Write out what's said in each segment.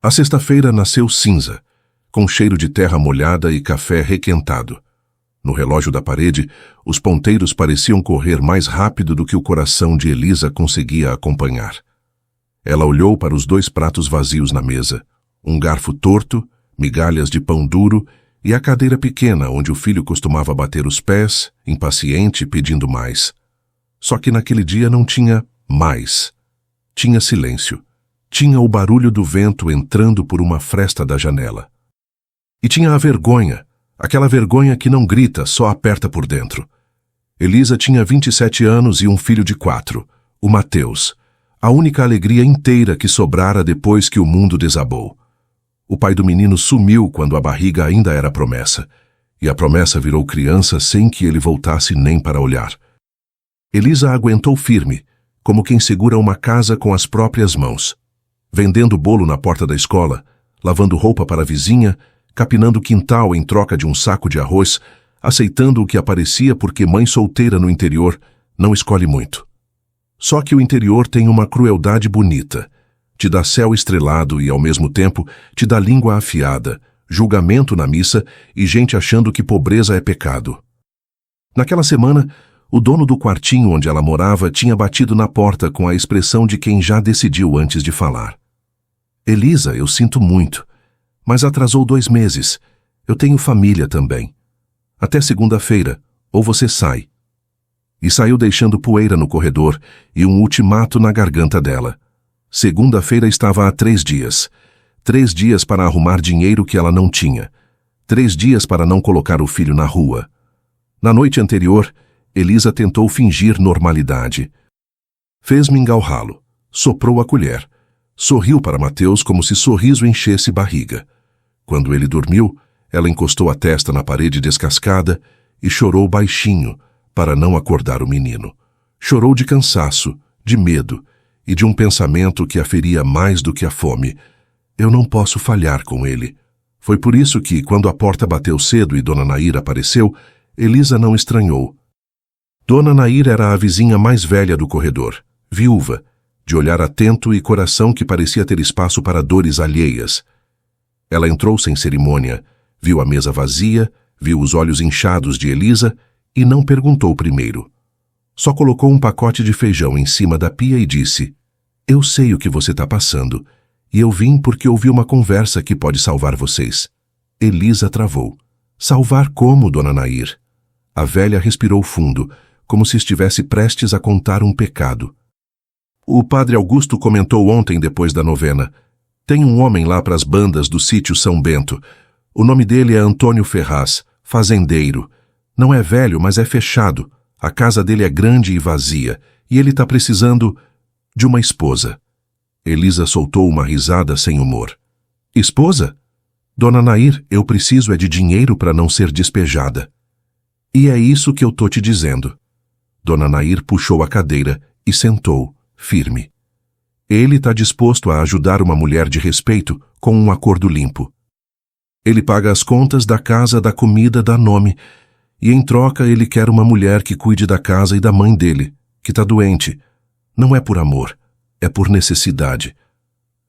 A sexta-feira nasceu cinza, com cheiro de terra molhada e café requentado. No relógio da parede, os ponteiros pareciam correr mais rápido do que o coração de Elisa conseguia acompanhar. Ela olhou para os 2 pratos vazios na mesa, um garfo torto, migalhas de pão duro e a cadeira pequena onde o filho costumava bater os pés, impaciente, pedindo mais. Só que naquele dia não tinha mais. Tinha silêncio. Tinha o barulho do vento entrando por uma fresta da janela. E tinha a vergonha, aquela vergonha que não grita, só aperta por dentro. Elisa tinha 27 anos e um filho de 4, o Mateus, a única alegria inteira que sobrara depois que o mundo desabou. O pai do menino sumiu quando a barriga ainda era promessa, e a promessa virou criança sem que ele voltasse nem para olhar. Elisa aguentou firme, como quem segura uma casa com as próprias mãos, vendendo bolo na porta da escola, lavando roupa para a vizinha, capinando quintal em troca de um saco de arroz, aceitando o que aparecia porque mãe solteira no interior não escolhe muito. Só que o interior tem uma crueldade bonita. Te dá céu estrelado e, ao mesmo tempo, te dá língua afiada, julgamento na missa e gente achando que pobreza é pecado. Naquela semana, o dono do quartinho onde ela morava tinha batido na porta com a expressão de quem já decidiu antes de falar. Elisa, eu sinto muito, mas atrasou 2 meses. Eu tenho família também. Até segunda-feira, ou você sai. E saiu deixando poeira no corredor e um ultimato na garganta dela. Segunda-feira estava há 3 dias. 3 dias para arrumar dinheiro que ela não tinha. 3 dias para não colocar o filho na rua. Na noite anterior, Elisa tentou fingir normalidade. Fez mingau ralo, soprou a colher, sorriu para Mateus como se sorriso enchesse barriga. Quando ele dormiu, ela encostou a testa na parede descascada e chorou baixinho para não acordar o menino. Chorou de cansaço, de medo e de um pensamento que a feria mais do que a fome. Eu não posso falhar com ele. Foi por isso que, quando a porta bateu cedo e Dona Nair apareceu, Elisa não estranhou. Dona Nair era a vizinha mais velha do corredor, viúva, de olhar atento e coração que parecia ter espaço para dores alheias. Ela entrou sem cerimônia, viu a mesa vazia, viu os olhos inchados de Elisa e não perguntou primeiro. Só colocou um pacote de feijão em cima da pia e disse: "Eu sei o que você está passando, e eu vim porque ouvi uma conversa que pode salvar vocês." Elisa travou. "Salvar como, Dona Nair?" A velha respirou fundo, como se estivesse prestes a contar um pecado. "O padre Augusto comentou ontem depois da novena. Tem um homem lá para as bandas do sítio São Bento. O nome dele é Antônio Ferraz, fazendeiro. Não é velho, mas é fechado. A casa dele é grande e vazia, e ele está precisando de uma esposa." Elisa soltou uma risada sem humor. "Esposa? Dona Nair, eu preciso é de dinheiro para não ser despejada." "E é isso que eu tô te dizendo." Dona Nair puxou a cadeira e sentou, firme. Ele está disposto a ajudar uma mulher de respeito com um acordo limpo. Ele paga as contas da casa, da comida, dá nome, e em troca ele quer uma mulher que cuide da casa e da mãe dele, que está doente. Não é por amor, é por necessidade.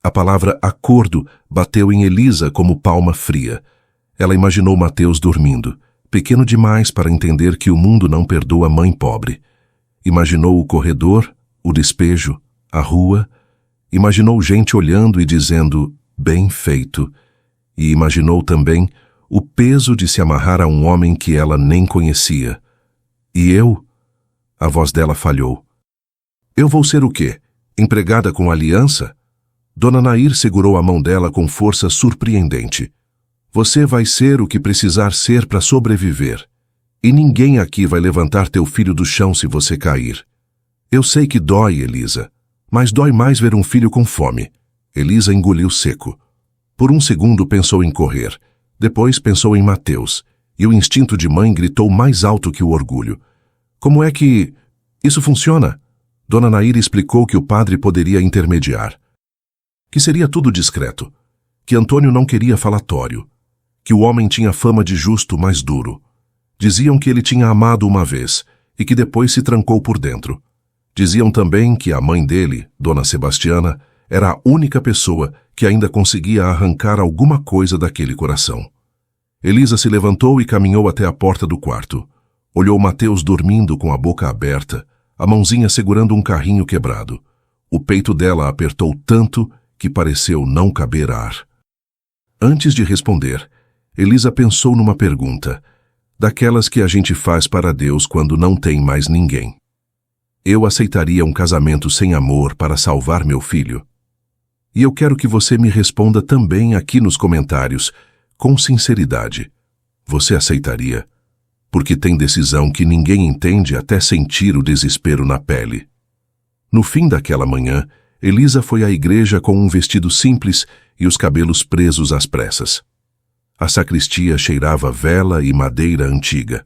A palavra acordo bateu em Elisa como palma fria. Ela imaginou Mateus dormindo, pequeno demais para entender que o mundo não perdoa mãe pobre. Imaginou o corredor, o despejo, a rua. Imaginou gente olhando e dizendo, bem feito. E imaginou também o peso de se amarrar a um homem que ela nem conhecia. E eu? A voz dela falhou. Eu vou ser o quê? Empregada com aliança? Dona Nair segurou a mão dela com força surpreendente. Você vai ser o que precisar ser para sobreviver. E ninguém aqui vai levantar teu filho do chão se você cair. Eu sei que dói, Elisa, mas dói mais ver um filho com fome. Elisa engoliu seco. Por um segundo pensou em correr. Depois pensou em Mateus. E o instinto de mãe gritou mais alto que o orgulho. Como é que isso funciona? Dona Nair explicou que o padre poderia intermediar. Que seria tudo discreto. Que Antônio não queria falatório. Que o homem tinha fama de justo, mas duro. Diziam que ele tinha amado uma vez e que depois se trancou por dentro. Diziam também que a mãe dele, Dona Sebastiana, era a única pessoa que ainda conseguia arrancar alguma coisa daquele coração. Elisa se levantou e caminhou até a porta do quarto. Olhou Mateus dormindo com a boca aberta, a mãozinha segurando um carrinho quebrado. O peito dela apertou tanto que pareceu não caber ar. Antes de responder, Elisa pensou numa pergunta, daquelas que a gente faz para Deus quando não tem mais ninguém. Eu aceitaria um casamento sem amor para salvar meu filho? E eu quero que você me responda também aqui nos comentários, com sinceridade. Você aceitaria? Porque tem decisão que ninguém entende até sentir o desespero na pele. No fim daquela manhã, Elisa foi à igreja com um vestido simples e os cabelos presos às pressas. A sacristia cheirava vela e madeira antiga.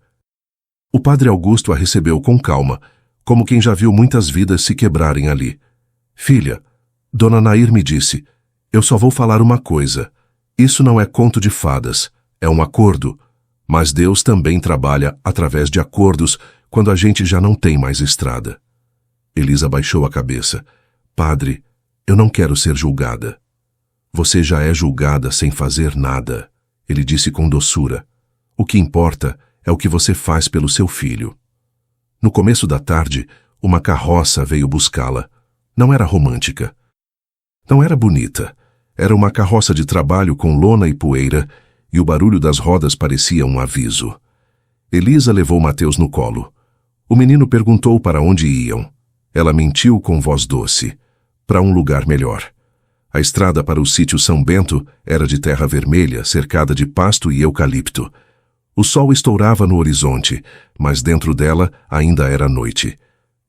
O padre Augusto a recebeu com calma, como quem já viu muitas vidas se quebrarem ali. Filha, Dona Nair me disse, eu só vou falar uma coisa. Isso não é conto de fadas, é um acordo. Mas Deus também trabalha através de acordos quando a gente já não tem mais estrada. Elisa baixou a cabeça. Padre, eu não quero ser julgada. Você já é julgada sem fazer nada, ele disse com doçura. O que importa é o que você faz pelo seu filho. No começo da tarde, uma carroça veio buscá-la. Não era romântica. Não era bonita. Era uma carroça de trabalho com lona e poeira, e o barulho das rodas parecia um aviso. Elisa levou Mateus no colo. O menino perguntou para onde iam. Ela mentiu com voz doce. Para um lugar melhor. A estrada para o sítio São Bento era de terra vermelha, cercada de pasto e eucalipto. O sol estourava no horizonte, mas dentro dela ainda era noite.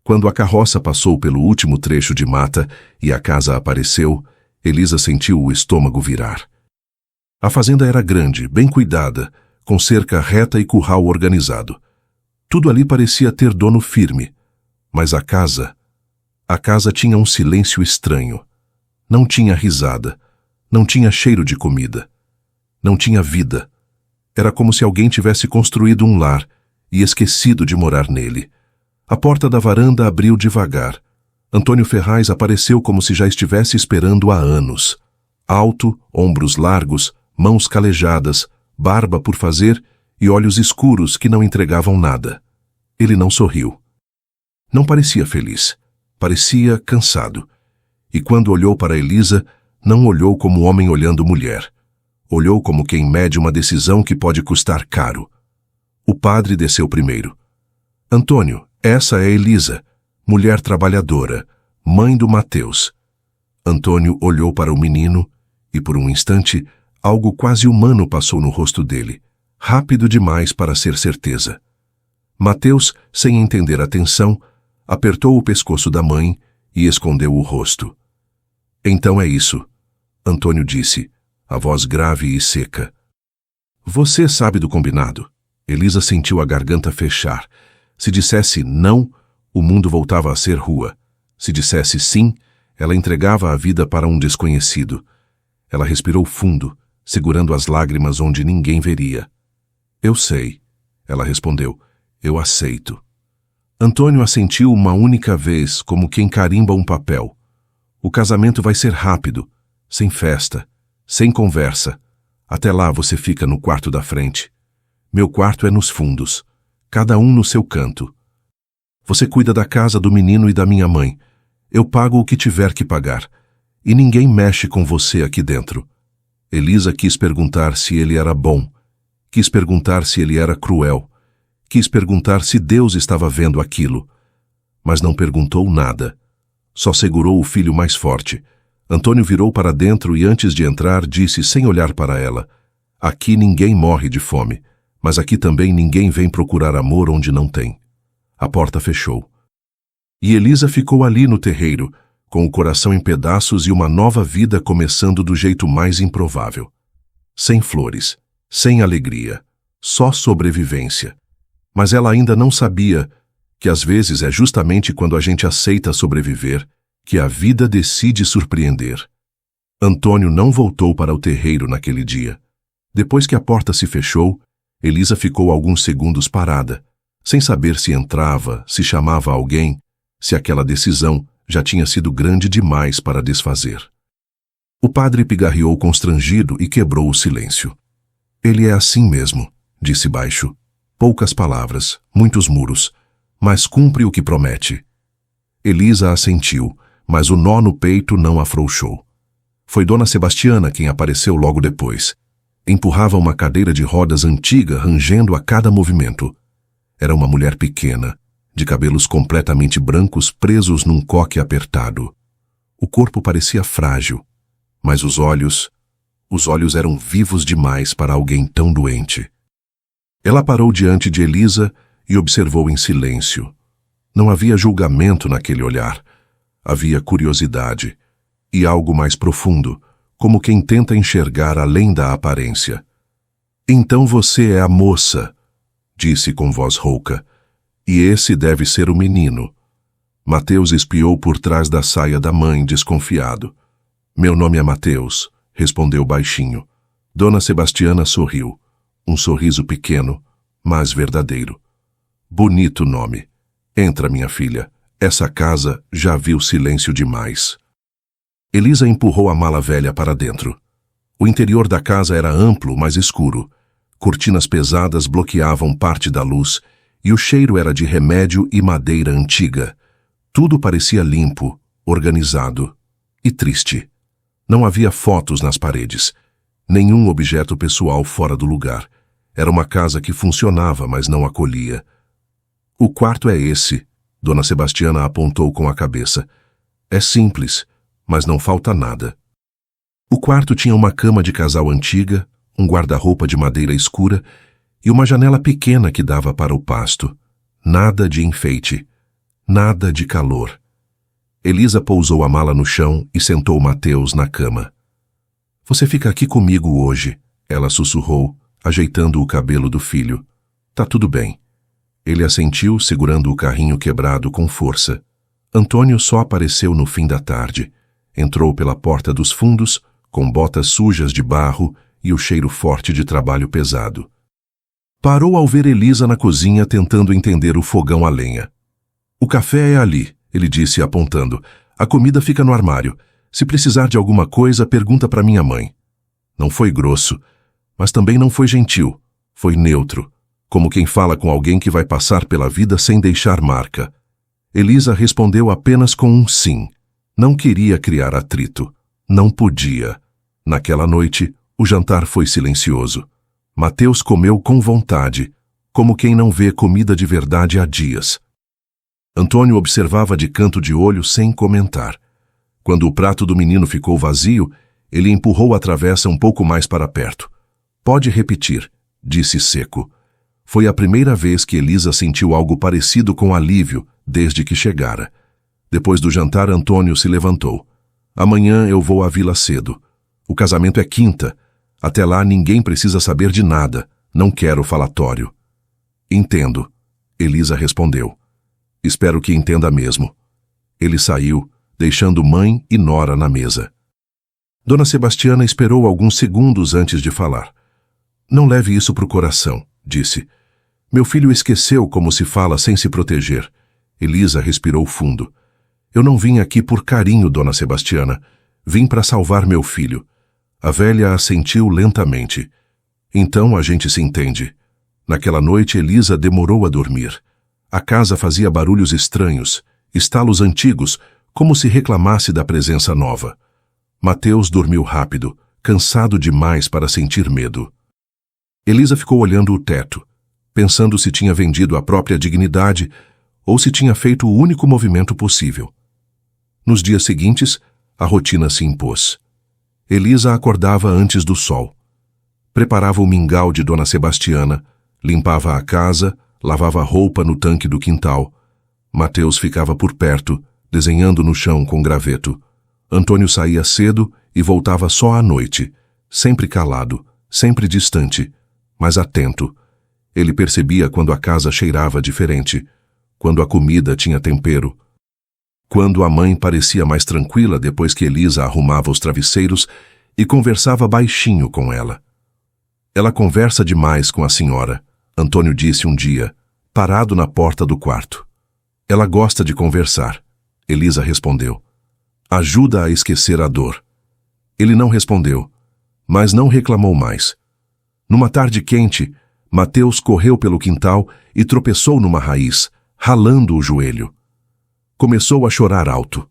Quando a carroça passou pelo último trecho de mata e a casa apareceu, Elisa sentiu o estômago virar. A fazenda era grande, bem cuidada, com cerca reta e curral organizado. Tudo ali parecia ter dono firme, mas a casa tinha um silêncio estranho. Não tinha risada, não tinha cheiro de comida, não tinha vida. Era como se alguém tivesse construído um lar e esquecido de morar nele. A porta da varanda abriu devagar. Antônio Ferraz apareceu como se já estivesse esperando há anos. Alto, ombros largos, mãos calejadas, barba por fazer e olhos escuros que não entregavam nada. Ele não sorriu. Não parecia feliz. Parecia cansado. E quando olhou para Elisa, não olhou como homem olhando mulher. Olhou como quem mede uma decisão que pode custar caro. O padre desceu primeiro. Antônio, essa é Elisa, mulher trabalhadora, mãe do Mateus. Antônio olhou para o menino e, por um instante, algo quase humano passou no rosto dele, rápido demais para ser certeza. Mateus, sem entender a tensão, apertou o pescoço da mãe e escondeu o rosto. Então é isso, Antônio disse, a voz grave e seca. Você sabe do combinado. Elisa sentiu a garganta fechar. Se dissesse não, o mundo voltava a ser rua. Se dissesse sim, ela entregava a vida para um desconhecido. Ela respirou fundo, segurando as lágrimas onde ninguém veria. Eu sei, ela respondeu. Eu aceito. Antônio assentiu uma única vez, como quem carimba um papel. O casamento vai ser rápido, sem festa, sem conversa. Até lá você fica no quarto da frente. Meu quarto é nos fundos, cada um no seu canto. Você cuida da casa do menino e da minha mãe. Eu pago o que tiver que pagar. E ninguém mexe com você aqui dentro. Elisa quis perguntar se ele era bom. Quis perguntar se ele era cruel. Quis perguntar se Deus estava vendo aquilo. Mas não perguntou nada. Só segurou o filho mais forte. Antônio virou para dentro e antes de entrar disse sem olhar para ela: aqui ninguém morre de fome, mas aqui também ninguém vem procurar amor onde não tem. A porta fechou. E Elisa ficou ali no terreiro, com o coração em pedaços e uma nova vida começando do jeito mais improvável. Sem flores, sem alegria, só sobrevivência. Mas ela ainda não sabia que às vezes é justamente quando a gente aceita sobreviver que a vida decide surpreender. Antônio não voltou para o terreiro naquele dia. Depois que a porta se fechou, Elisa ficou alguns segundos parada, sem saber se entrava, se chamava alguém, se aquela decisão já tinha sido grande demais para desfazer. O padre pigarreou constrangido e quebrou o silêncio. Ele é assim mesmo, disse baixo. Poucas palavras, muitos muros, mas cumpre o que promete. Elisa assentiu, mas o nó no peito não afrouxou. Foi Dona Sebastiana quem apareceu logo depois. Empurrava uma cadeira de rodas antiga, rangendo a cada movimento. Era uma mulher pequena, de cabelos completamente brancos presos num coque apertado. O corpo parecia frágil, mas os olhos eram vivos demais para alguém tão doente. Ela parou diante de Elisa e observou em silêncio. Não havia julgamento naquele olhar. Havia curiosidade e algo mais profundo, como quem tenta enxergar além da aparência. Então você é a moça, disse com voz rouca, e esse deve ser o menino. Mateus espiou por trás da saia da mãe, desconfiado. Meu nome é Mateus, respondeu baixinho. Dona Sebastiana sorriu, um sorriso pequeno, mas verdadeiro. Bonito nome. Entra, minha filha. Essa casa já viu silêncio demais. Elisa empurrou a mala velha para dentro. O interior da casa era amplo, mas escuro. Cortinas pesadas bloqueavam parte da luz e o cheiro era de remédio e madeira antiga. Tudo parecia limpo, organizado e triste. Não havia fotos nas paredes. Nenhum objeto pessoal fora do lugar. Era uma casa que funcionava, mas não acolhia. O quarto é esse, Dona Sebastiana apontou com a cabeça. É simples, mas não falta nada. O quarto tinha uma cama de casal antiga, um guarda-roupa de madeira escura e uma janela pequena que dava para o pasto. Nada de enfeite, nada de calor. Elisa pousou a mala no chão e sentou Mateus na cama. Você fica aqui comigo hoje, ela sussurrou, ajeitando o cabelo do filho. Tá tudo bem. Ele assentiu, segurando o carrinho quebrado com força. Antônio só apareceu no fim da tarde. Entrou pela porta dos fundos, com botas sujas de barro e o cheiro forte de trabalho pesado. Parou ao ver Elisa na cozinha tentando entender o fogão a lenha. O café é ali, ele disse apontando. A comida fica no armário. Se precisar de alguma coisa, pergunta para minha mãe. Não foi grosso, mas também não foi gentil. Foi neutro, como quem fala com alguém que vai passar pela vida sem deixar marca. Elisa respondeu apenas com um sim. Não queria criar atrito. Não podia. Naquela noite, o jantar foi silencioso. Mateus comeu com vontade, como quem não vê comida de verdade há dias. Antônio observava de canto de olho sem comentar. Quando o prato do menino ficou vazio, ele empurrou a travessa um pouco mais para perto. Pode repetir, disse seco. Foi a primeira vez que Elisa sentiu algo parecido com alívio desde que chegara. Depois do jantar, Antônio se levantou. Amanhã eu vou à vila cedo. O casamento é quinta. Até lá ninguém precisa saber de nada. Não quero falatório. Entendo, Elisa respondeu. Espero que entenda mesmo. Ele saiu, deixando mãe e nora na mesa. Dona Sebastiana esperou alguns segundos antes de falar. Não leve isso pro coração, disse. Meu filho esqueceu como se fala sem se proteger. Elisa respirou fundo. Eu não vim aqui por carinho, Dona Sebastiana. Vim para salvar meu filho. A velha assentiu lentamente. Então a gente se entende. Naquela noite, Elisa demorou a dormir. A casa fazia barulhos estranhos, estalos antigos, como se reclamasse da presença nova. Mateus dormiu rápido, cansado demais para sentir medo. Elisa ficou olhando o teto, pensando se tinha vendido a própria dignidade ou se tinha feito o único movimento possível. Nos dias seguintes, a rotina se impôs. Elisa acordava antes do sol. Preparava o mingau de Dona Sebastiana, limpava a casa, lavava roupa no tanque do quintal. Mateus ficava por perto, desenhando no chão com graveto. Antônio saía cedo e voltava só à noite, sempre calado, sempre distante, mas atento. Ele percebia quando a casa cheirava diferente, quando a comida tinha tempero, quando a mãe parecia mais tranquila depois que Elisa arrumava os travesseiros e conversava baixinho com ela. Ela conversa demais com a senhora, Antônio disse um dia, parado na porta do quarto. Ela gosta de conversar. Elisa respondeu. Ajuda a esquecer a dor. Ele não respondeu, mas não reclamou mais. Numa tarde quente, Mateus correu pelo quintal e tropeçou numa raiz, ralando o joelho. Começou a chorar alto.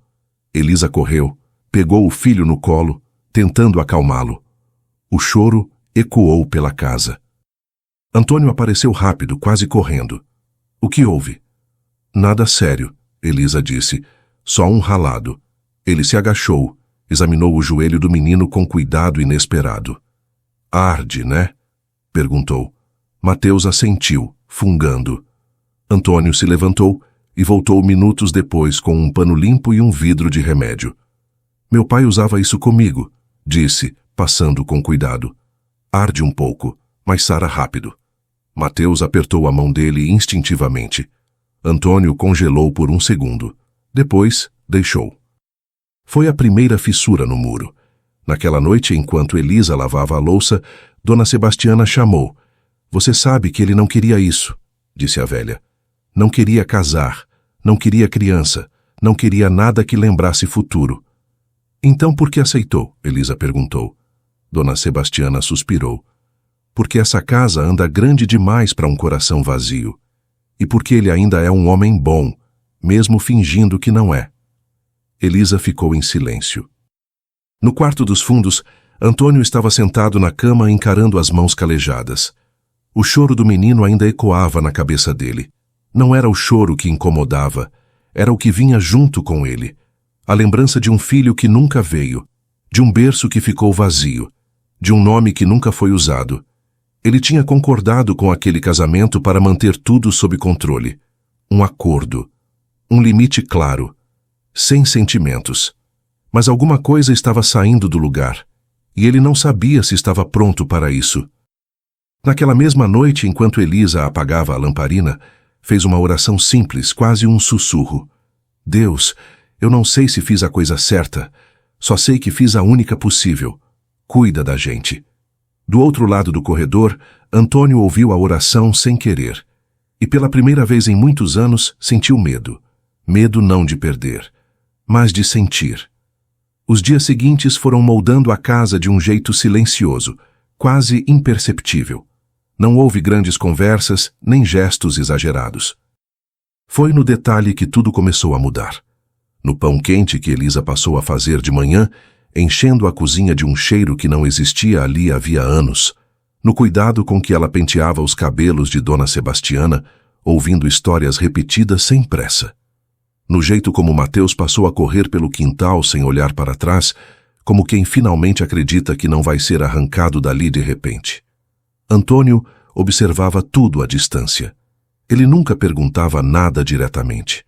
Elisa correu, pegou o filho no colo, tentando acalmá-lo. O choro ecoou pela casa. Antônio apareceu rápido, quase correndo. O que houve? Nada sério, Elisa disse. Só um ralado. Ele se agachou, examinou o joelho do menino com cuidado inesperado. Arde, né? Perguntou. Mateus assentiu, fungando. Antônio se levantou e voltou minutos depois com um pano limpo e um vidro de remédio. Meu pai usava isso comigo, disse, passando com cuidado. Arde um pouco, mas sara rápido. Mateus apertou a mão dele instintivamente. Antônio congelou por um segundo. Depois, deixou. Foi a primeira fissura no muro. Naquela noite, enquanto Elisa lavava a louça, Dona Sebastiana chamou. Você sabe que ele não queria isso, disse a velha. Não queria casar, não queria criança, não queria nada que lembrasse futuro. Então por que aceitou? Elisa perguntou. Dona Sebastiana suspirou. Porque essa casa anda grande demais para um coração vazio. E porque ele ainda é um homem bom, mesmo fingindo que não é. Elisa ficou em silêncio. No quarto dos fundos, Antônio estava sentado na cama encarando as mãos calejadas. O choro do menino ainda ecoava na cabeça dele. Não era o choro que incomodava, era o que vinha junto com ele. A lembrança de um filho que nunca veio, de um berço que ficou vazio, de um nome que nunca foi usado. Ele tinha concordado com aquele casamento para manter tudo sob controle. Um acordo. Um limite claro. Sem sentimentos. Mas alguma coisa estava saindo do lugar, e ele não sabia se estava pronto para isso. Naquela mesma noite, enquanto Elisa apagava a lamparina, fez uma oração simples, quase um sussurro. Deus, eu não sei se fiz a coisa certa, só sei que fiz a única possível. Cuida da gente. Do outro lado do corredor, Antônio ouviu a oração sem querer. E pela primeira vez em muitos anos, sentiu medo. Medo não de perder, mas de sentir. Os dias seguintes foram moldando a casa de um jeito silencioso, quase imperceptível. Não houve grandes conversas, nem gestos exagerados. Foi no detalhe que tudo começou a mudar. No pão quente que Elisa passou a fazer de manhã, enchendo a cozinha de um cheiro que não existia ali havia anos, no cuidado com que ela penteava os cabelos de Dona Sebastiana, ouvindo histórias repetidas sem pressa. No jeito como Mateus passou a correr pelo quintal sem olhar para trás, como quem finalmente acredita que não vai ser arrancado dali de repente. Antônio observava tudo à distância. Ele nunca perguntava nada diretamente.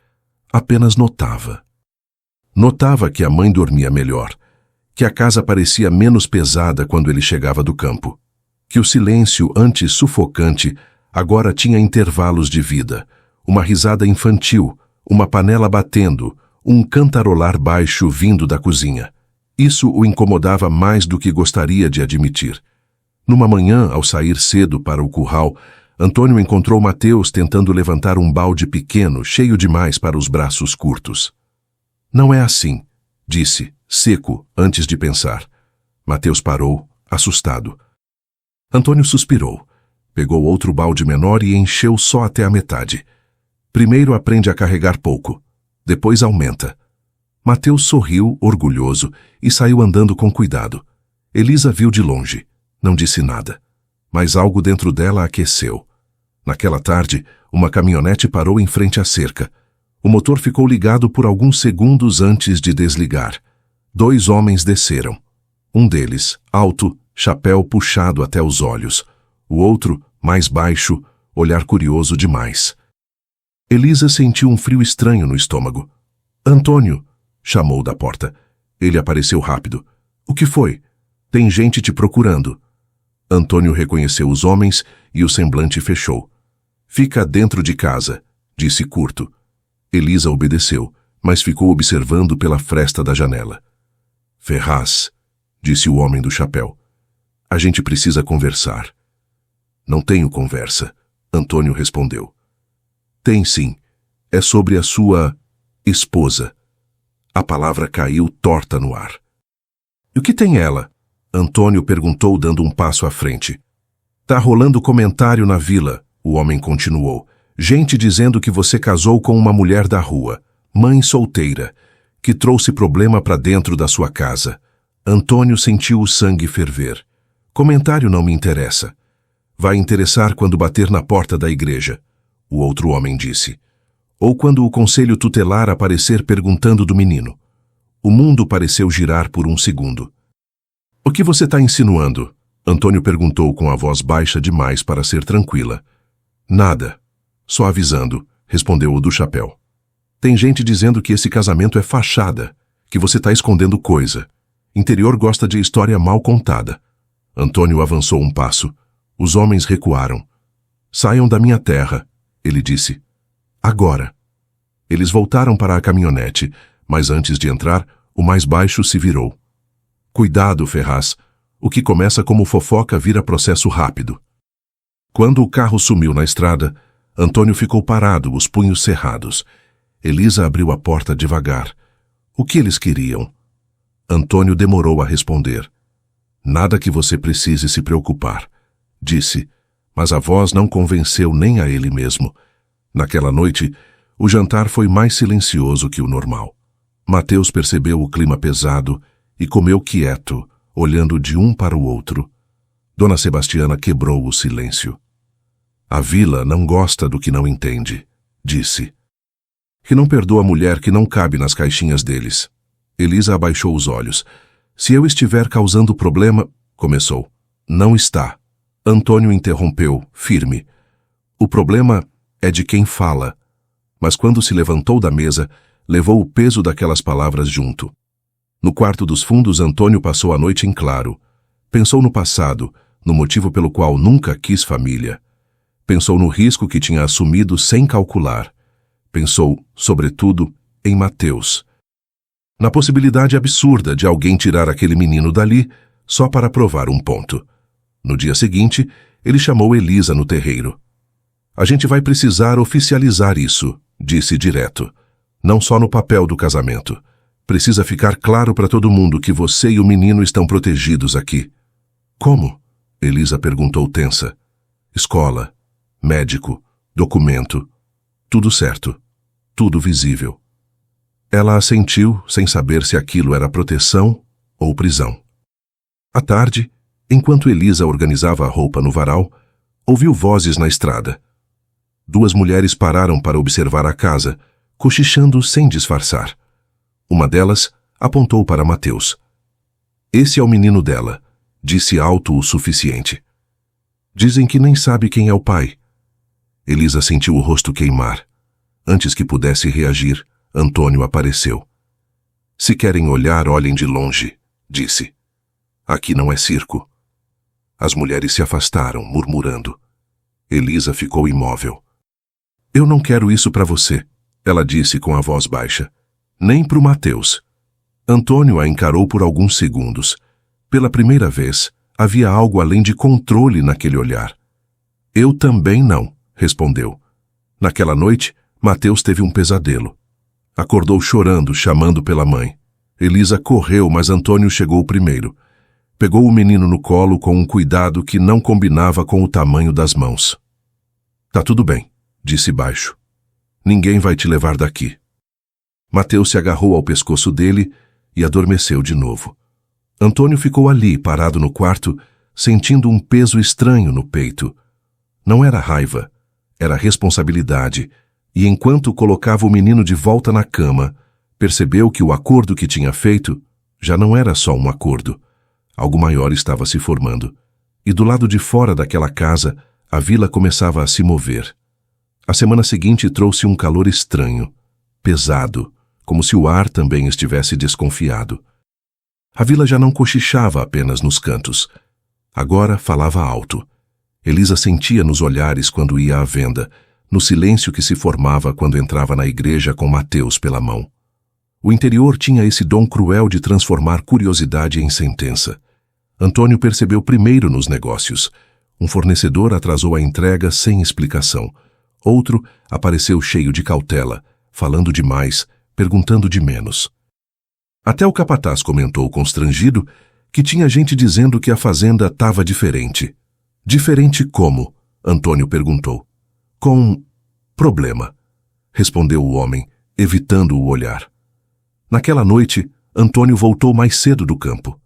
Apenas notava. Notava que a mãe dormia melhor, que a casa parecia menos pesada quando ele chegava do campo, que o silêncio antes sufocante agora tinha intervalos de vida, uma risada infantil, uma panela batendo, um cantarolar baixo vindo da cozinha. Isso o incomodava mais do que gostaria de admitir. Numa manhã, ao sair cedo para o curral, Antônio encontrou Mateus tentando levantar um balde pequeno, cheio demais para os braços curtos. Não é assim, disse, seco, antes de pensar. Mateus parou, assustado. Antônio suspirou. Pegou outro balde menor e encheu só até a metade. Primeiro aprende a carregar pouco, depois aumenta. Mateus sorriu, orgulhoso, e saiu andando com cuidado. Elisa viu de longe. Não disse nada. Mas algo dentro dela aqueceu. Naquela tarde, uma caminhonete parou em frente à cerca. O motor ficou ligado por alguns segundos antes de desligar. 2 homens desceram. Um deles, alto, chapéu puxado até os olhos. O outro, mais baixo, olhar curioso demais. Elisa sentiu um frio estranho no estômago. Antônio, chamou da porta. Ele apareceu rápido. O que foi? Tem gente te procurando. Antônio reconheceu os homens e o semblante fechou. Fica dentro de casa, disse curto. Elisa obedeceu, mas ficou observando pela fresta da janela. Ferraz, disse o homem do chapéu. A gente precisa conversar. Não tenho conversa, Antônio respondeu. Tem sim. É sobre a sua esposa. A palavra caiu torta no ar. E o que tem ela? Antônio perguntou, dando um passo à frente. Tá rolando comentário na vila, o homem continuou. Gente dizendo que você casou com uma mulher da rua, mãe solteira, que trouxe problema para dentro da sua casa. Antônio sentiu o sangue ferver. Comentário não me interessa. Vai interessar quando bater na porta da igreja, o outro homem disse. Ou quando o conselho tutelar aparecer perguntando do menino. O mundo pareceu girar por um segundo. O que você está insinuando? Antônio perguntou com a voz baixa demais para ser tranquila. Nada. Só avisando, respondeu o do chapéu. Tem gente dizendo que esse casamento é fachada, que você está escondendo coisa. Interior gosta de história mal contada. Antônio avançou um passo. Os homens recuaram. Saiam da minha terra, ele disse. Agora. Eles voltaram para a caminhonete, mas antes de entrar, o mais baixo se virou. Cuidado, Ferraz. O que começa como fofoca vira processo rápido. Quando o carro sumiu na estrada, Antônio ficou parado, os punhos cerrados. Elisa abriu a porta devagar. O que eles queriam? Antônio demorou a responder. Nada que você precise se preocupar, disse, mas a voz não convenceu nem a ele mesmo. Naquela noite, o jantar foi mais silencioso que o normal. Mateus percebeu o clima pesado e comeu quieto, olhando de um para o outro. Dona Sebastiana quebrou o silêncio. A vila não gosta do que não entende, disse. Que não perdoa a mulher que não cabe nas caixinhas deles. Elisa abaixou os olhos. Se eu estiver causando problema, começou. Não está. Antônio interrompeu, firme. O problema é de quem fala. Mas quando se levantou da mesa, levou o peso daquelas palavras junto. No quarto dos fundos, Antônio passou a noite em claro. Pensou no passado, no motivo pelo qual nunca quis família. Pensou no risco que tinha assumido sem calcular. Pensou, sobretudo, em Mateus. Na possibilidade absurda de alguém tirar aquele menino dali só para provar um ponto. No dia seguinte, ele chamou Elisa no terreiro. A gente vai precisar oficializar isso, disse direto. Não só no papel do casamento. Precisa ficar claro para todo mundo que você e o menino estão protegidos aqui. Como? Elisa perguntou tensa. Escola, médico, documento. Tudo certo. Tudo visível. Ela assentiu, sem saber se aquilo era proteção ou prisão. À tarde, enquanto Elisa organizava a roupa no varal, ouviu vozes na estrada. Duas mulheres pararam para observar a casa, cochichando sem disfarçar. Uma delas apontou para Mateus. Esse é o menino dela, disse alto o suficiente. Dizem que nem sabe quem é o pai. Elisa sentiu o rosto queimar. Antes que pudesse reagir, Antônio apareceu. Se querem olhar, olhem de longe, disse. Aqui não é circo. As mulheres se afastaram, murmurando. Elisa ficou imóvel. Eu não quero isso para você, ela disse com a voz baixa. Nem pro Mateus. Antônio a encarou por alguns segundos. Pela primeira vez, havia algo além de controle naquele olhar. Eu também não, respondeu. Naquela noite, Mateus teve um pesadelo. Acordou chorando, chamando pela mãe. Elisa correu, mas Antônio chegou primeiro. Pegou o menino no colo com um cuidado que não combinava com o tamanho das mãos. Tá tudo bem, disse baixo. Ninguém vai te levar daqui. Mateus se agarrou ao pescoço dele e adormeceu de novo. Antônio ficou ali, parado no quarto, sentindo um peso estranho no peito. Não era raiva, era responsabilidade, e enquanto colocava o menino de volta na cama, percebeu que o acordo que tinha feito já não era só um acordo. Algo maior estava se formando, e do lado de fora daquela casa, a vila começava a se mover. A semana seguinte trouxe um calor estranho, pesado, como se o ar também estivesse desconfiado. A vila já não cochichava apenas nos cantos. Agora falava alto. Elisa sentia nos olhares quando ia à venda, no silêncio que se formava quando entrava na igreja com Mateus pela mão. O interior tinha esse dom cruel de transformar curiosidade em sentença. Antônio percebeu primeiro nos negócios. Um fornecedor atrasou a entrega sem explicação. Outro apareceu cheio de cautela, falando demais, perguntando de menos. Até o capataz comentou constrangido que tinha gente dizendo que a fazenda estava diferente. Diferente como? Antônio perguntou. Com problema, respondeu o homem, evitando o olhar. Naquela noite, Antônio voltou mais cedo do campo.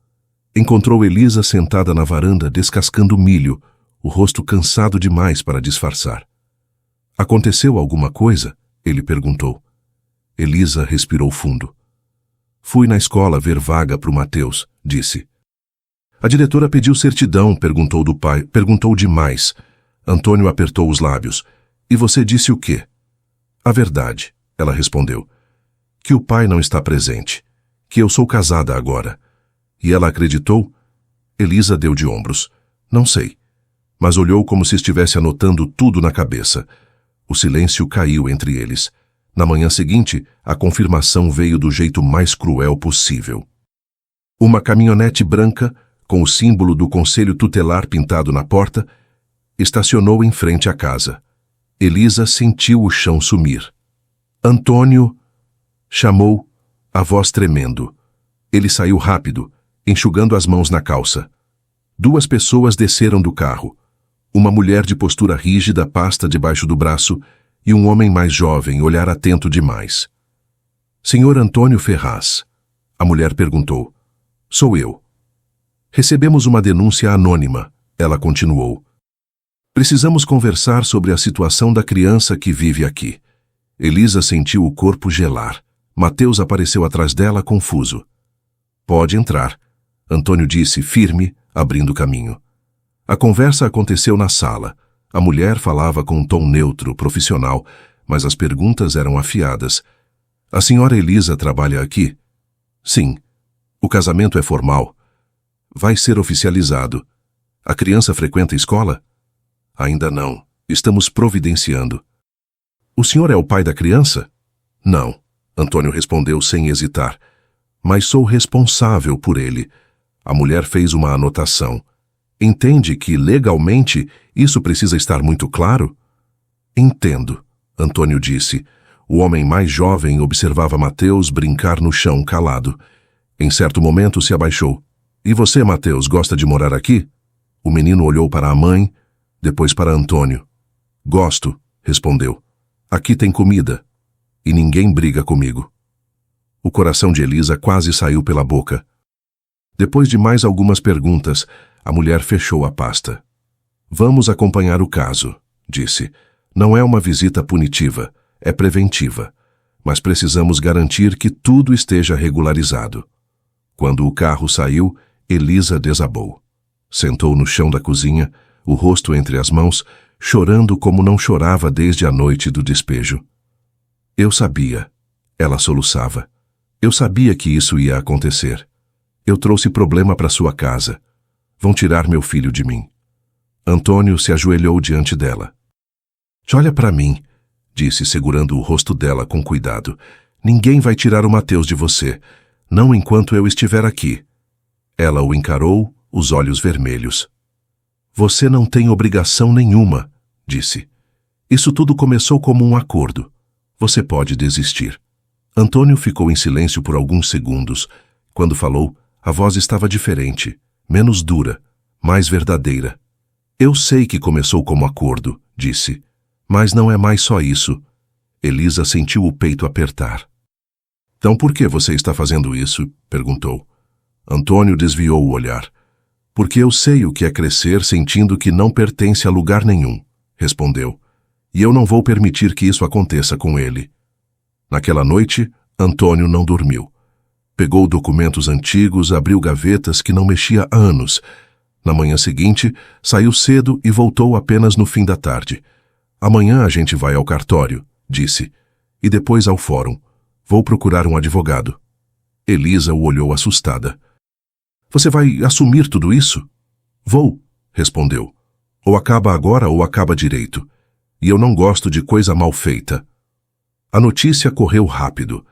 Encontrou Elisa sentada na varanda descascando milho, o rosto cansado demais para disfarçar. Aconteceu alguma coisa? Ele perguntou. Elisa respirou fundo. Fui na escola ver vaga para o Mateus, disse. A diretora pediu certidão, perguntou do pai. Perguntou demais. Antônio apertou os lábios. E você disse o quê? A verdade, ela respondeu. Que o pai não está presente. Que eu sou casada agora. E ela acreditou? Elisa deu de ombros. Não sei. Mas olhou como se estivesse anotando tudo na cabeça. O silêncio caiu entre eles. Na manhã seguinte, a confirmação veio do jeito mais cruel possível. Uma caminhonete branca, com o símbolo do Conselho Tutelar pintado na porta, estacionou em frente à casa. Elisa sentiu o chão sumir. Antônio, chamou, a voz tremendo. Ele saiu rápido, enxugando as mãos na calça. 2 pessoas desceram do carro. Uma mulher de postura rígida, pasta debaixo do braço, e um homem mais jovem, olhar atento demais. Senhor Antônio Ferraz, a mulher perguntou. Sou eu. Recebemos uma denúncia anônima, ela continuou. Precisamos conversar sobre a situação da criança que vive aqui. Elisa sentiu o corpo gelar. Mateus apareceu atrás dela, confuso. Pode entrar, Antônio disse, firme, abrindo caminho. A conversa aconteceu na sala. A mulher falava com um tom neutro, profissional, mas as perguntas eram afiadas. A senhora Elisa trabalha aqui? Sim. O casamento é formal. Vai ser oficializado. A criança frequenta a escola? Ainda não. Estamos providenciando. O senhor é o pai da criança? Não, Antônio respondeu sem hesitar. Mas sou responsável por ele. A mulher fez uma anotação. Entende que, legalmente, isso precisa estar muito claro? Entendo, Antônio disse. O homem mais jovem observava Mateus brincar no chão calado. Em certo momento se abaixou. E você, Mateus, gosta de morar aqui? O menino olhou para a mãe, depois para Antônio. Gosto, respondeu. Aqui tem comida. E ninguém briga comigo. O coração de Elisa quase saiu pela boca. Depois de mais algumas perguntas, a mulher fechou a pasta. Vamos acompanhar o caso, disse. Não é uma visita punitiva, é preventiva. Mas precisamos garantir que tudo esteja regularizado. Quando o carro saiu, Elisa desabou. Sentou no chão da cozinha, o rosto entre as mãos, chorando como não chorava desde a noite do despejo. Eu sabia, ela soluçava. Eu sabia que isso ia acontecer. Eu trouxe problema para sua casa. Vão tirar meu filho de mim. Antônio se ajoelhou diante dela. Olha para mim, disse segurando o rosto dela com cuidado. Ninguém vai tirar o Mateus de você, não enquanto eu estiver aqui. Ela o encarou, os olhos vermelhos. Você não tem obrigação nenhuma, disse. Isso tudo começou como um acordo. Você pode desistir. Antônio ficou em silêncio por alguns segundos. Quando falou, a voz estava diferente, menos dura, mais verdadeira. Eu sei que começou como acordo, disse. Mas não é mais só isso. Elisa sentiu o peito apertar. Então por que você está fazendo isso? Perguntou. Antônio desviou o olhar. Porque eu sei o que é crescer sentindo que não pertence a lugar nenhum, respondeu. E eu não vou permitir que isso aconteça com ele. Naquela noite, Antônio não dormiu. Pegou documentos antigos, abriu gavetas que não mexia há anos. Na manhã seguinte, saiu cedo e voltou apenas no fim da tarde. Amanhã a gente vai ao cartório, disse, e depois ao fórum. Vou procurar um advogado. Elisa o olhou assustada. Você vai assumir tudo isso? Vou, respondeu. Ou acaba agora ou acaba direito. E eu não gosto de coisa mal feita. A notícia correu rápido.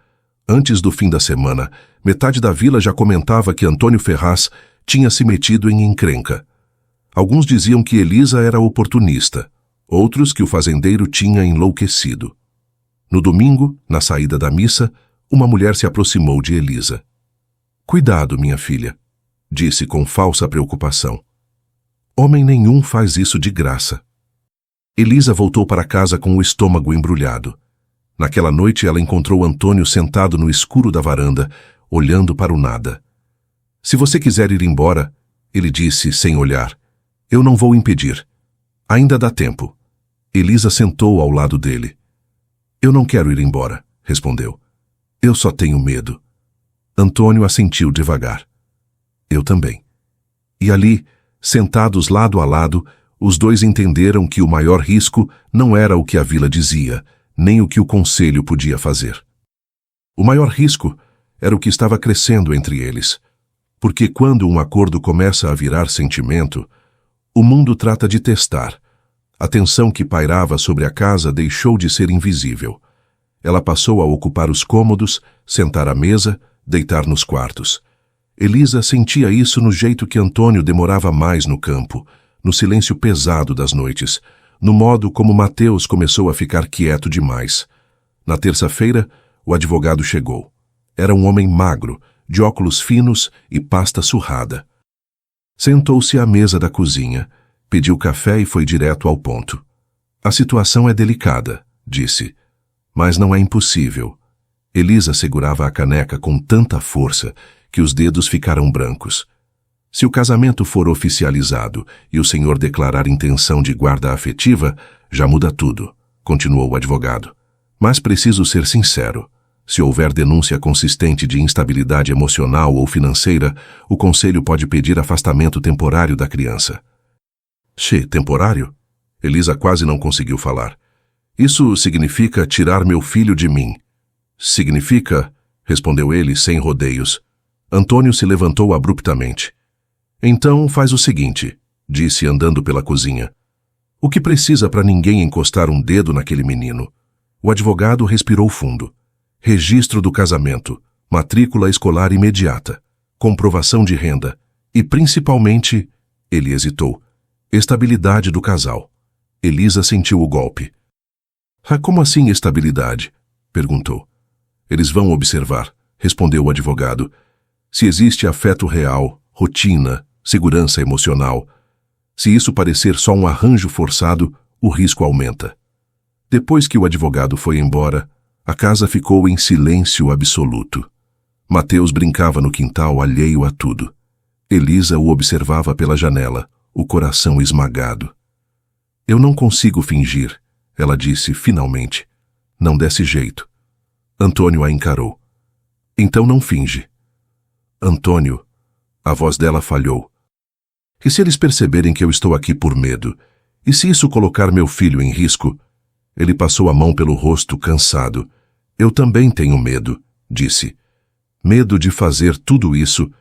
Antes do fim da semana, metade da vila já comentava que Antônio Ferraz tinha se metido em encrenca. Alguns diziam que Elisa era oportunista, outros que o fazendeiro tinha enlouquecido. No domingo, na saída da missa, uma mulher se aproximou de Elisa. Cuidado, minha filha, disse com falsa preocupação. Homem nenhum faz isso de graça. Elisa voltou para casa com o estômago embrulhado. Naquela noite ela encontrou Antônio sentado no escuro da varanda, olhando para o nada. Se você quiser ir embora, ele disse sem olhar, eu não vou impedir. Ainda dá tempo. Elisa sentou ao lado dele. Eu não quero ir embora, respondeu. Eu só tenho medo. Antônio assentiu devagar. Eu também. E ali, sentados lado a lado, os dois entenderam que o maior risco não era o que a vila dizia, nem o que o conselho podia fazer. O maior risco era o que estava crescendo entre eles, porque quando um acordo começa a virar sentimento, o mundo trata de testar. A tensão que pairava sobre a casa deixou de ser invisível. Ela passou a ocupar os cômodos, sentar à mesa, deitar nos quartos. Elisa sentia isso no jeito que Antônio demorava mais no campo, no silêncio pesado das noites, no modo como Mateus começou a ficar quieto demais. Na terça-feira, o advogado chegou. Era um homem magro, de óculos finos e pasta surrada. Sentou-se à mesa da cozinha, pediu café e foi direto ao ponto. A situação é delicada, disse, mas não é impossível. Elisa segurava a caneca com tanta força que os dedos ficaram brancos. Se o casamento for oficializado e o senhor declarar intenção de guarda afetiva, já muda tudo, continuou o advogado. Mas preciso ser sincero. Se houver denúncia consistente de instabilidade emocional ou financeira, o conselho pode pedir afastamento temporário da criança. Temporário? Elisa quase não conseguiu falar. Isso significa tirar meu filho de mim. Significa, respondeu ele sem rodeios. Antônio se levantou abruptamente. Então faz o seguinte, disse andando pela cozinha. O que precisa para ninguém encostar um dedo naquele menino? O advogado respirou fundo. Registro do casamento, matrícula escolar imediata, comprovação de renda e, principalmente, ele hesitou, estabilidade do casal. Elisa sentiu o golpe. Como assim estabilidade? Perguntou. Eles vão observar, respondeu o advogado. Se existe afeto real, rotina, segurança emocional. Se isso parecer só um arranjo forçado, o risco aumenta. Depois que o advogado foi embora, a casa ficou em silêncio absoluto. Mateus brincava no quintal alheio a tudo. Elisa o observava pela janela, o coração esmagado. Eu não consigo fingir, ela disse finalmente. Não desse jeito. Antônio a encarou. Então não finge. Antônio, a voz dela falhou. E se eles perceberem que eu estou aqui por medo? E se isso colocar meu filho em risco? Ele passou a mão pelo rosto cansado. Eu também tenho medo, disse. Medo de fazer tudo isso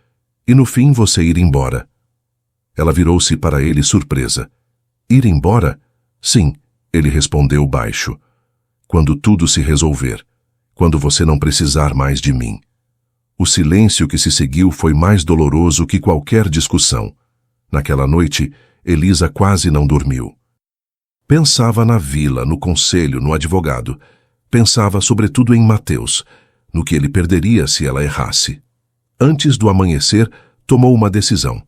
e no fim você ir embora. Ela virou-se para ele surpresa. Ir embora? Sim, ele respondeu baixo. Quando tudo se resolver. Quando você não precisar mais de mim. O silêncio que se seguiu foi mais doloroso que qualquer discussão. Naquela noite, Elisa quase não dormiu. Pensava na vila, no conselho, no advogado. Pensava sobretudo em Mateus, no que ele perderia se ela errasse. Antes do amanhecer, tomou uma decisão.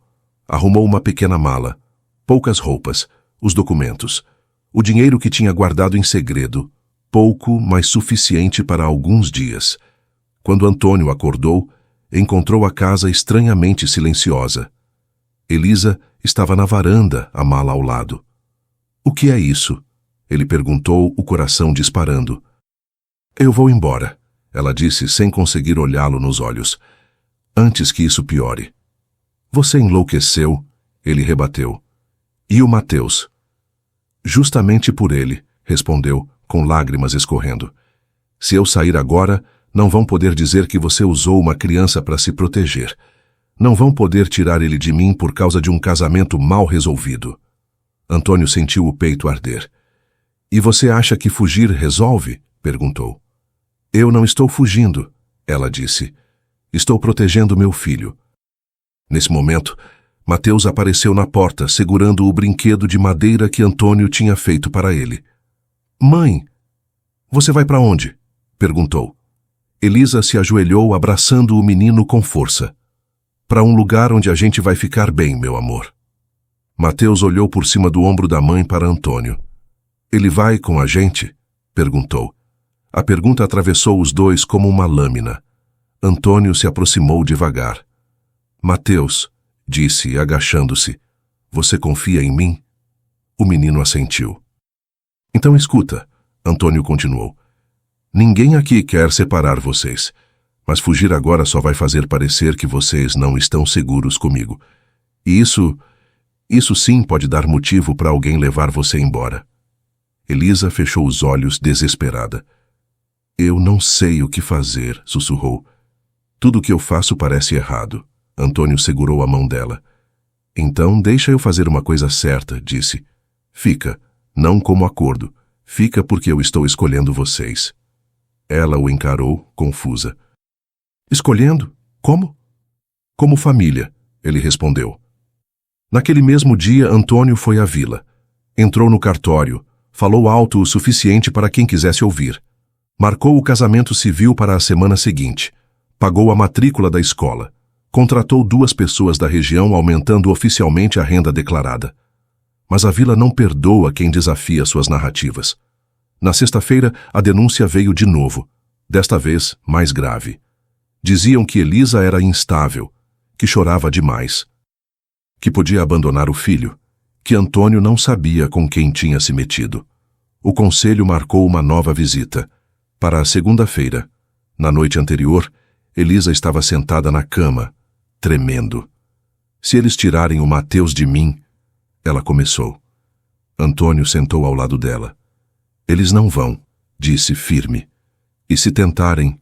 Arrumou uma pequena mala, poucas roupas, os documentos, o dinheiro que tinha guardado em segredo, pouco, mas suficiente para alguns dias. Quando Antônio acordou, encontrou a casa estranhamente silenciosa. Elisa estava na varanda, a mala ao lado. O que é isso? Ele perguntou, o coração disparando. Eu vou embora, ela disse sem conseguir olhá-lo nos olhos. Antes que isso piore. Você enlouqueceu, ele rebateu. E o Mateus? Justamente por ele, respondeu, com lágrimas escorrendo. Se eu sair agora, não vão poder dizer que você usou uma criança para se proteger. Não vão poder tirar ele de mim por causa de um casamento mal resolvido. Antônio sentiu o peito arder. E você acha que fugir resolve? Perguntou. Eu não estou fugindo, ela disse. Estou protegendo meu filho. Nesse momento, Mateus apareceu na porta, segurando o brinquedo de madeira que Antônio tinha feito para ele. Mãe, você vai para onde? Perguntou. Elisa se ajoelhou abraçando o menino com força. Para um lugar onde a gente vai ficar bem, meu amor. Mateus olhou por cima do ombro da mãe para Antônio. Ele vai com a gente? Perguntou. A pergunta atravessou os dois como uma lâmina. Antônio se aproximou devagar. Mateus, disse, agachando-se, você confia em mim? O menino assentiu. Então escuta, Antônio continuou. Ninguém aqui quer separar vocês, mas fugir agora só vai fazer parecer que vocês não estão seguros comigo. E isso sim pode dar motivo para alguém levar você embora. Elisa fechou os olhos desesperada. Eu não sei o que fazer, sussurrou. Tudo o que eu faço parece errado. Antônio segurou a mão dela. Então deixa eu fazer uma coisa certa, disse. Fica, não como acordo. Fica porque eu estou escolhendo vocês. Ela o encarou, confusa. Escolhendo? Como? Como família, ele respondeu. Naquele mesmo dia, Antônio foi à vila. Entrou no cartório, falou alto o suficiente para quem quisesse ouvir. Marcou o casamento civil para a semana seguinte. Pagou a matrícula da escola. Contratou 2 pessoas da região, aumentando oficialmente a renda declarada. Mas a vila não perdoa quem desafia suas narrativas. Na sexta-feira, a denúncia veio de novo, desta vez mais grave. Diziam que Elisa era instável, que chorava demais, que podia abandonar o filho, que Antônio não sabia com quem tinha se metido. O conselho marcou uma nova visita. Para a segunda-feira, na noite anterior, Elisa estava sentada na cama, tremendo. Se eles tirarem o Mateus de mim, ela começou. Antônio sentou ao lado dela. Eles não vão, disse firme. E se tentarem,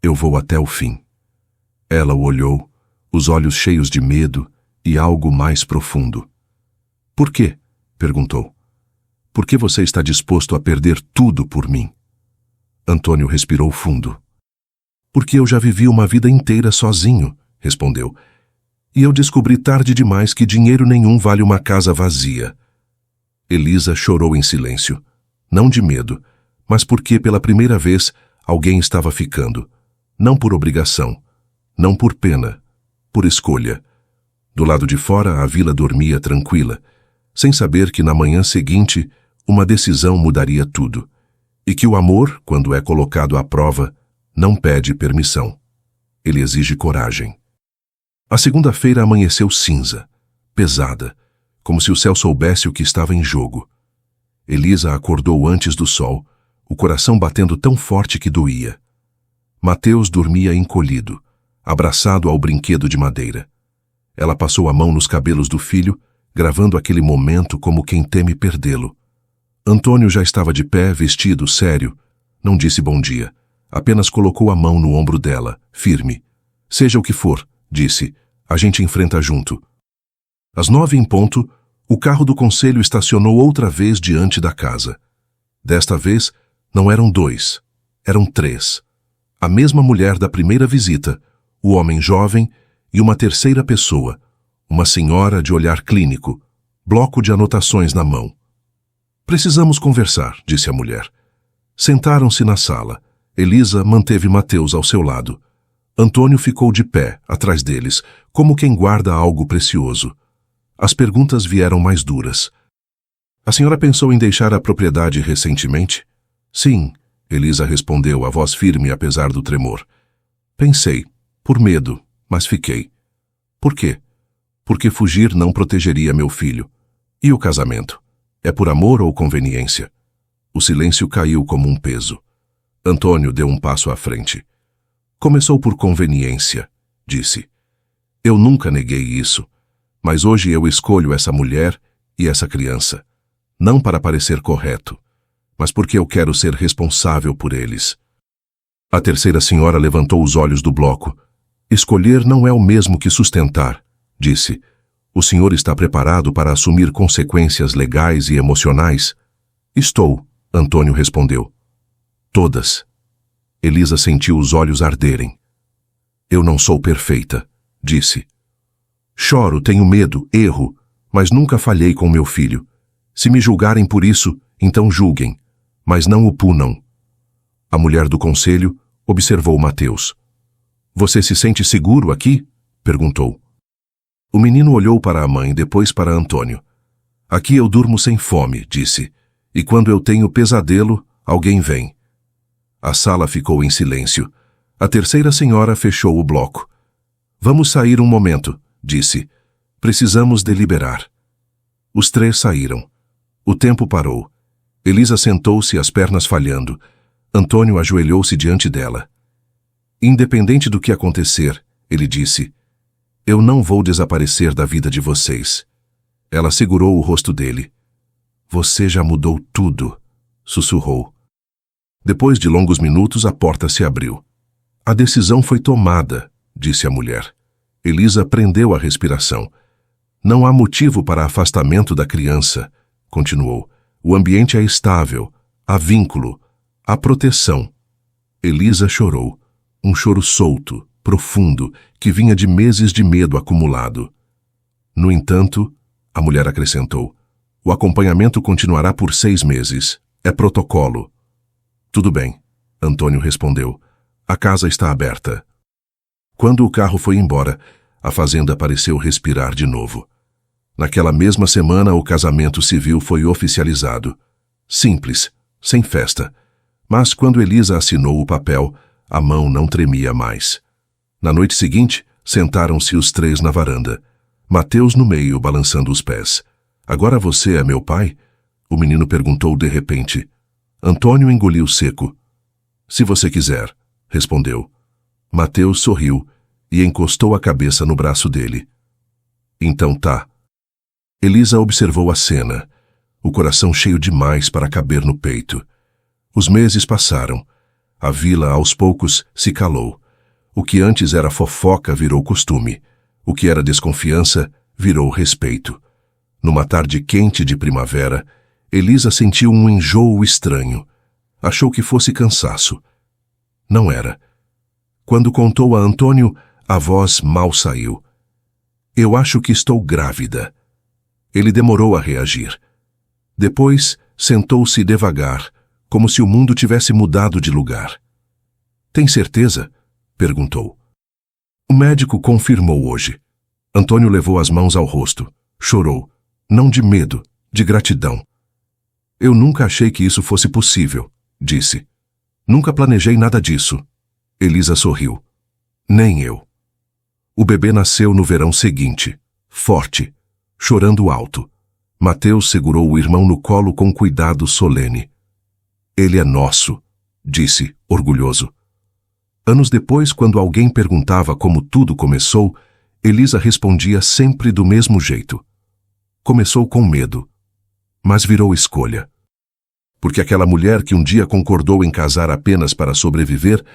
eu vou até o fim. Ela o olhou, os olhos cheios de medo e algo mais profundo. Por quê? Perguntou. Por que você está disposto a perder tudo por mim? Antônio respirou fundo. Porque eu já vivi uma vida inteira sozinho, respondeu. E eu descobri tarde demais que dinheiro nenhum vale uma casa vazia. Elisa chorou em silêncio. Não de medo, mas porque pela primeira vez alguém estava ficando. Não por obrigação, não por pena, por escolha. Do lado de fora, a vila dormia tranquila, sem saber que na manhã seguinte uma decisão mudaria tudo, e que o amor, quando é colocado à prova, não pede permissão. Ele exige coragem. A segunda-feira amanheceu cinza, pesada, como se o céu soubesse o que estava em jogo. Elisa acordou antes do sol, o coração batendo tão forte que doía. Mateus dormia encolhido, abraçado ao brinquedo de madeira. Ela passou a mão nos cabelos do filho, gravando aquele momento como quem teme perdê-lo. Antônio já estava de pé, vestido, sério. Não disse bom dia. Apenas colocou a mão no ombro dela, firme. Seja o que for, disse, a gente enfrenta junto. Às 9 em ponto, o carro do conselho estacionou outra vez diante da casa. Desta vez, não eram 2, eram 3. A mesma mulher da primeira visita, o homem jovem e uma terceira pessoa, uma senhora de olhar clínico, bloco de anotações na mão. Precisamos conversar, disse a mulher. Sentaram-se na sala. Elisa manteve Mateus ao seu lado. Antônio ficou de pé, atrás deles, como quem guarda algo precioso. As perguntas vieram mais duras. A senhora pensou em deixar a propriedade recentemente? Sim, Elisa respondeu, a voz firme apesar do tremor. Pensei, por medo, mas fiquei. Por quê? Porque fugir não protegeria meu filho. E o casamento? É por amor ou conveniência? O silêncio caiu como um peso. Antônio deu um passo à frente. Começou por conveniência, disse. Eu nunca neguei isso, mas hoje eu escolho essa mulher e essa criança. Não para parecer correto, mas porque eu quero ser responsável por eles. A terceira senhora levantou os olhos do bloco. Escolher não é o mesmo que sustentar, disse. O senhor está preparado para assumir consequências legais e emocionais? Estou, Antônio respondeu. Todas. Elisa sentiu os olhos arderem. Eu não sou perfeita, disse. Choro, tenho medo, erro, mas nunca falhei com meu filho. Se me julgarem por isso, então julguem, mas não o punam. A mulher do conselho observou Mateus. Você se sente seguro aqui? Perguntou. O menino olhou para a mãe, depois para Antônio. Aqui eu durmo sem fome, disse. E quando eu tenho pesadelo, alguém vem. A sala ficou em silêncio. A terceira senhora fechou o bloco. Vamos sair um momento, disse. Precisamos deliberar. Os três saíram. O tempo parou. Elisa sentou-se, as pernas falhando. Antônio ajoelhou-se diante dela. Independente do que acontecer, ele disse, eu não vou desaparecer da vida de vocês. Ela segurou o rosto dele. Você já mudou tudo, sussurrou. Depois de longos minutos, a porta se abriu. A decisão foi tomada, disse a mulher. Elisa prendeu a respiração. Não há motivo para afastamento da criança, continuou. O ambiente é estável, há vínculo, há proteção. Elisa chorou. Um choro solto, profundo, que vinha de meses de medo acumulado. No entanto, a mulher acrescentou, o acompanhamento continuará por 6 meses. É protocolo. Tudo bem, Antônio respondeu. A casa está aberta. Quando o carro foi embora, a fazenda pareceu respirar de novo. Naquela mesma semana, o casamento civil foi oficializado. Simples, sem festa. Mas quando Elisa assinou o papel, a mão não tremia mais. Na noite seguinte, sentaram-se os três na varanda. Mateus no meio, balançando os pés. Agora você é meu pai? O menino perguntou de repente. Antônio engoliu seco. Se você quiser, respondeu. Mateus sorriu e encostou a cabeça no braço dele. Então tá. Elisa observou a cena, o coração cheio demais para caber no peito. Os meses passaram. A vila, aos poucos, se calou. O que antes era fofoca virou costume. O que era desconfiança virou respeito. Numa tarde quente de primavera, Elisa sentiu um enjoo estranho. Achou que fosse cansaço. Não era. Quando contou a Antônio, a voz mal saiu. Eu acho que estou grávida. Ele demorou a reagir. Depois, sentou-se devagar, como se o mundo tivesse mudado de lugar. Tem certeza? Perguntou. O médico confirmou hoje. Antônio levou as mãos ao rosto. Chorou. Não de medo, de gratidão. Eu nunca achei que isso fosse possível, disse. Nunca planejei nada disso. Elisa sorriu. Nem eu. O bebê nasceu no verão seguinte, forte, chorando alto. Mateus segurou o irmão no colo com cuidado solene. Ele é nosso, disse, orgulhoso. Anos depois, quando alguém perguntava como tudo começou, Elisa respondia sempre do mesmo jeito. Começou com medo, mas virou escolha. Porque aquela mulher que um dia concordou em casar apenas para sobreviver,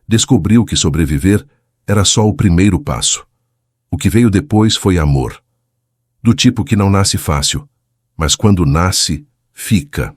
descobriu que sobreviver era só o primeiro passo. O que veio depois foi amor. Do tipo que não nasce fácil, mas quando nasce, fica.